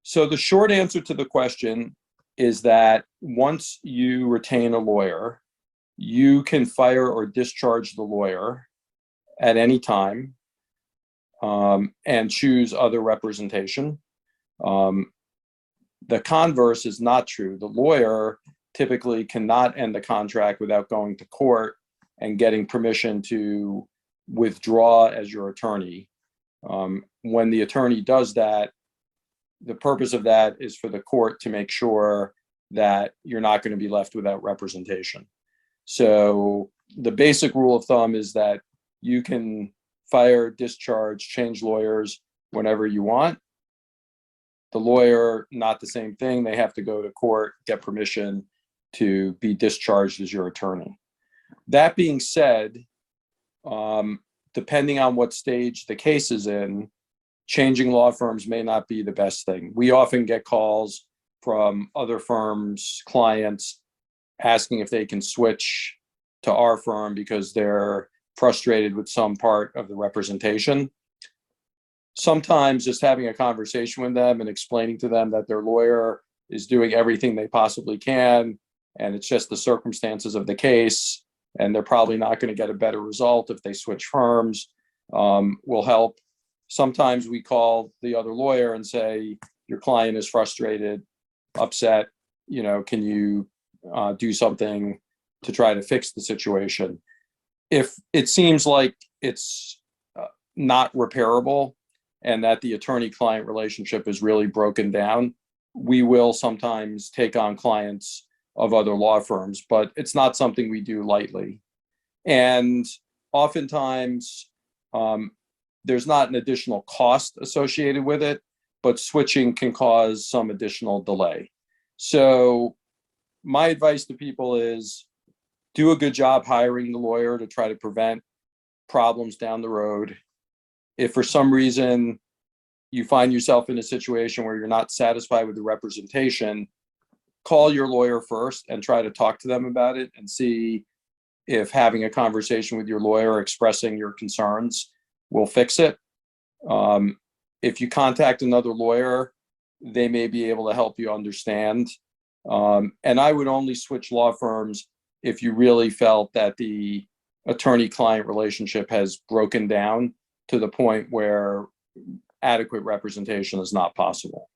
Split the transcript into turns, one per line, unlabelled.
So the short answer to the question is that once you retain a lawyer, you can fire or discharge the lawyer at any time, and choose other representation. The converse is not true. The lawyer typically cannot end the contract without going to court and getting permission to withdraw as your attorney. When the attorney does that, the purpose of that is for the court to make sure that you're not going to be left without representation. So the basic rule of thumb is that you can fire, discharge, change lawyers whenever you want. The lawyer, not the same thing. They have to go to court, get permission to be discharged as your attorney. That being said, depending on what stage the case is in, changing law firms may not be the best thing. We often get calls from other firms, clients, asking if they can switch to our firm because they're frustrated with some part of the representation. Sometimes just having a conversation with them and explaining to them that their lawyer is doing everything they possibly can, and it's just the circumstances of the case, and they're probably not going to get a better result if they switch firms, will help. Sometimes we call the other lawyer and say, your client is frustrated, upset, can you do something to try to fix the situation? If it seems like it's not repairable and that the attorney-client relationship is really broken down, we will sometimes take on clients of other law firms, but it's not something we do lightly. And oftentimes, there's not an additional cost associated with it, but switching can cause some additional delay. So my advice to people is do a good job hiring the lawyer to try to prevent problems down the road. If for some reason you find yourself in a situation where you're not satisfied with the representation, call your lawyer first and try to talk to them about it and see if having a conversation with your lawyer expressing your concerns will fix it. If you contact another lawyer, they may be able to help you understand. And I would only switch law firms if you really felt that the attorney-client relationship has broken down to the point where adequate representation is not possible.